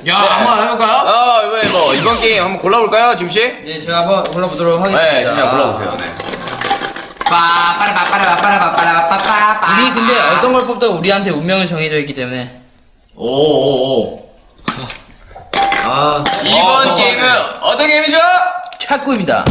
야, 한번 해볼까요? 왜 뭐 이번 게임 한번 골라볼까요, 짐 씨? 네, 제가 한번 골라보도록 하겠습니다. 네, 진짜 골라보세요. 네. 우리 근데 어떤 걸 뽑도 우리한테 운명은 정해져 있기 때문에. 오오오. 이번 게임은 어떤 게임이죠? 탁구입니다.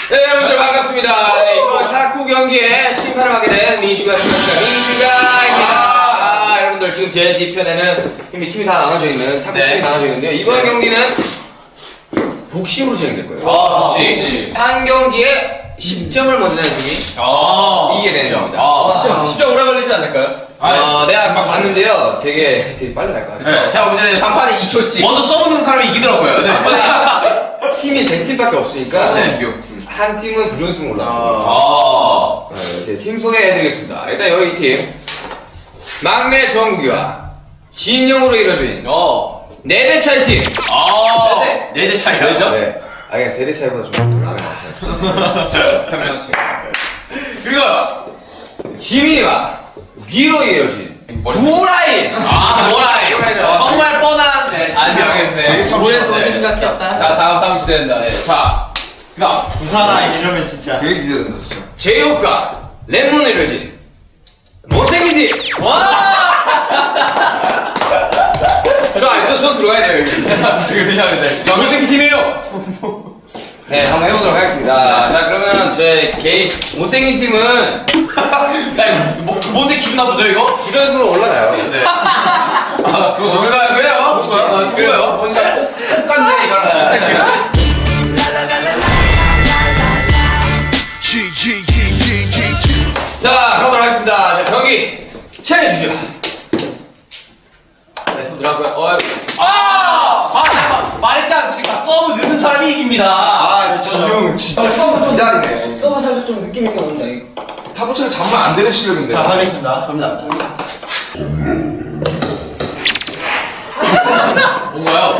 네, 여러분들 반갑습니다. 네, 이번 탁구 경기에 심판을 맡게 된 민슈가 민슈가입니다. 여러분들 지금 제 뒤편에는 이미 팀이 다 나눠져 있는 탁구 팀이 나눠져 있는데요. 이번 경기는 복심으로 진행될 거예요. 복심. 한 경기에 10점을 먼저 내는 팀이 이기게 되는 겁니다. 진짜 오래 걸리지 않을까요? 내가 막 봤는데요. 되게 빨리 갈 것 같아요. 네, 자, 이제 3판에 2초씩. 먼저 써보는 사람이 이기더라고요. 네. 팀이 제 팀밖에 없으니까 네. 한 팀은 부정승 올라가고 네, 팀 소개해드리겠습니다. 일단 여기 팀 막내 정국이와 진영으로 이루어진 4대 차이 팀. 4대 차이가 있죠? 네. 그냥 3대 차이보다 좀 나은 것 같아요. 편한 팀. 그리고 지민이와 미로 이루어진 구라인. 뭐라이. 정말 뻔한 지명인데. 되게 참 올해도 쉽네. 생각지 없다. 자, 다음 기대된다. 네. 자, 부산아 이러면 진짜 되게 기대된다 진짜. 제이홉과 랩몬으로 이루어진 못생긴 팀. 저 들어가야 돼요, 여기. 이거 드셔야 돼. 저 못생긴 팀이에요. 네, 한번 해보도록 하겠습니다. 자, 그러면 제 개인 못생긴 팀은 야, 이거 뭔데 기분 나쁘죠, 이거? 부전수로 올라가요. 네. 그거 좋을까요? 왜요? 좋고요. 똑같네, 이거랑. 자, 가보도록 하겠습니다. 자, 경기 시작해주시죠. 네, 손 들어가고요. 말했지 않습니까? 서브 넣는 사람이 이깁니다. 진용 진짜 서브 기다리네. 서브 사실 좀 느낌 있게 넣는다, 이거. 타부치가 잠만 안 되는 실력인데. 자 하겠습니다. 뭔가요?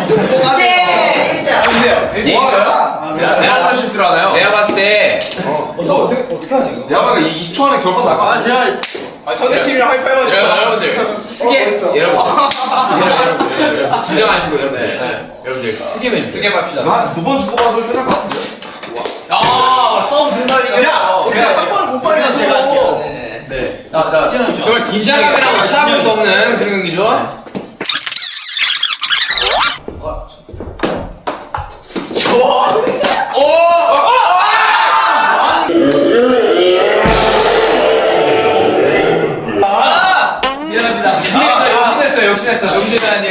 내가 그런 실수를 하나요? 내가 봤을 때, 어떻게 하냐, 이거? 내가 봐도 20초 안에 결과 날 거야. 제가 상대팀이랑 하이파이브 하시죠. 여러분들. 스게, 여러분. 진정하시고, 여러분. 여러분들. 스게면 쓰게 맙시다. 한 2번 주고받아도 끝날 것 같은데. 서브 넣는 사람이 이겨. 제가 한 번 못 받아서 제가 할게요. 네. 정말 긴장감이라고 참을 수 없는 그런 경기죠. 미안합니다. 욕심냈어요.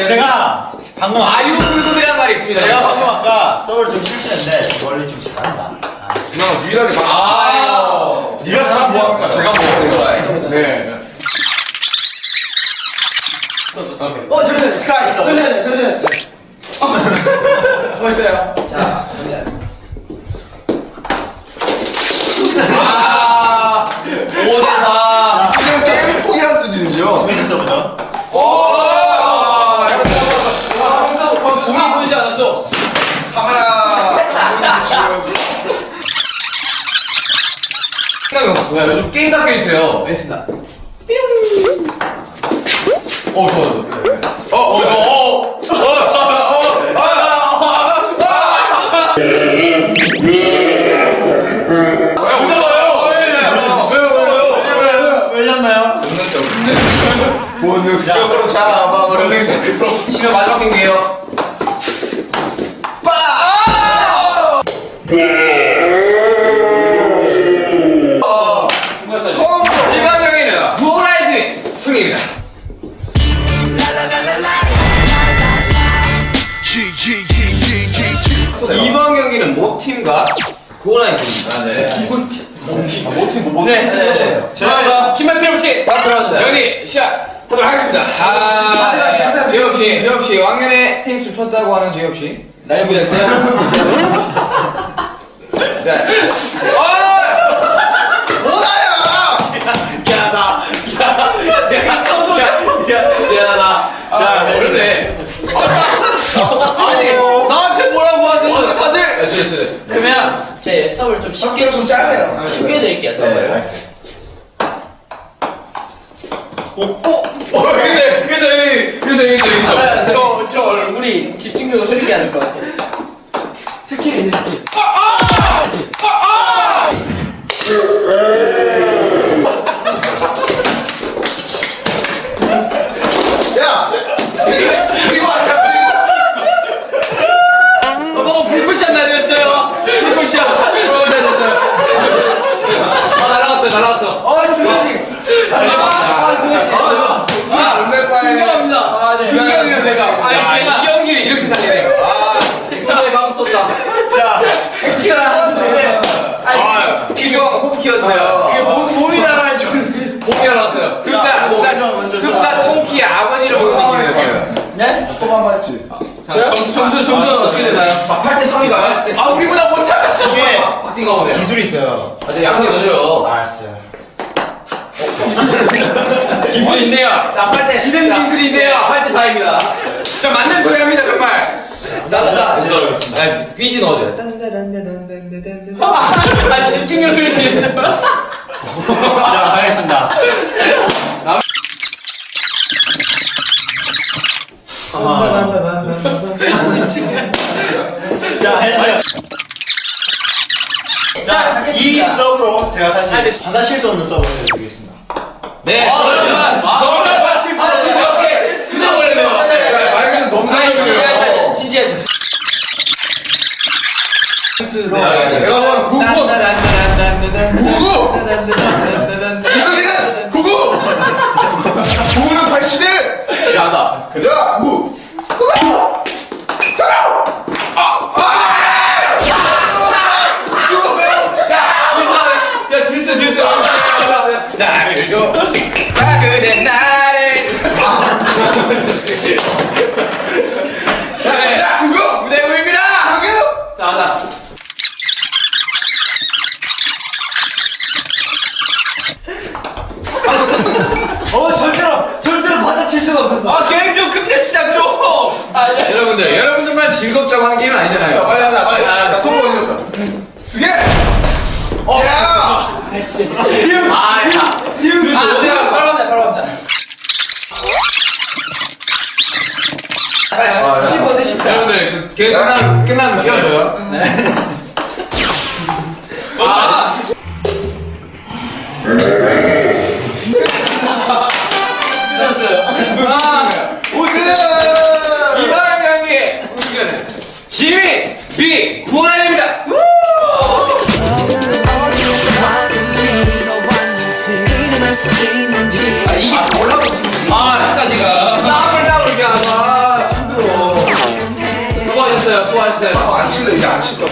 제가 방금 아유불급이라는 말이 있습니다. 제가 방금 아까 서브를 좀 실수했는데 원래 좀 잘한다. 누나 유일하게 네가 잘하면 뭐합니까? 제가 뭐할게요. 네. 저는 스카 있어. 벌써요. 자, 5대4. 지금 게임 포기할 수준이죠. 스페인서부터. 공이 보이지 않았어. 카메라. 생각이 없어. 야, 요즘 게임 닫혀 있어요. 알겠습니다. 왜냐나요? 본능적으로 잡아버렸어. 치면 마지막 경기예요. 처음으로 일반 경기는 구호라이드 승리입니다. 구호라인 보입니다. 아, 네. 모팀 네. 제가 김만 필요 없이 막 들어가는데. 여기 시작하도록 하겠습니다. 재엽 씨, 왕년에 테니스를 쳤다고 하는 재엽 씨. 날 보냈어요? 자, 야, 그러네. 아니, 나한테 뭐라고 하세요, 다들? 그러면 제 서브를 좀 쉽게 좀 짧네요. 쉽게 드릴게요 서브를. 저 얼굴이 집중력을 흐리게 하는 것 같아요. 스킬이 스킬. 야! 이거 아니야? 너무 불꽃샷 날렸어요. 불꽃샷. 날아갔어. 승우씨. 인정합니다. 아, 네. 인정해요, 내가. 아니, 제가 이 연기를 이렇게 살리네요. 도저히 막을 수 없다. 야! 엑스트라 하는데. 필요 호흡기였어요. 그게 몸이 나가는 좀. 몸이 날아갔어요. 흡사 통키의 아버지를 보는 느낌이었어요. 네? 소방 했지? 점수 어떻게 되나요? 8대 3인가요? 아, 우리보다 못하다. 이게 박진가 오네. 기술이 있어요. 아, 양이 넣어줘요. 알았어요. 기술이 있네요. 자, 8대. 지는 기술이 있네요. 8대 4입니다. 자, 맞는 소리 합니다, 정말. 나다. 제가 삐지 넣어줘요. 아, 집중력을 진짜. 자, 가겠습니다. 자, 해주세요. 자, 이 서브로 제가 다시 받아 실수 없는 서브를 해드리겠습니다. 네, 그렇지만. 말씀은 너무 진지해. 내가 뭐하는 구구! 이거는 구구! 구구는 81! 야다. 가자! 구구! 나를 줘. 그대 나를. 가자! 구구! 무대 보입니다. 구구! 자, 하나. 절대로 받아칠 수가 없었어. 게임 좀 끝내시다 좀. 네. 여러분들만 즐겁자고 한 게임은 자, 아니잖아요. 빨리 하자, 빨리. 자, 손 어디 갔어? 쓰게! 야! 어디야? 바로 갑니다, 바로 갑니다. 15대 14. 여러분들 그 게임 끝나면 끼워줘요. 우승! 이방현 경기 우승은 지민 B 구원아입니다. 이게 여기까지가. 땀을 이게 하나. 힘들어. 수고하셨어요. 안 칠래, 이제 안 칠까?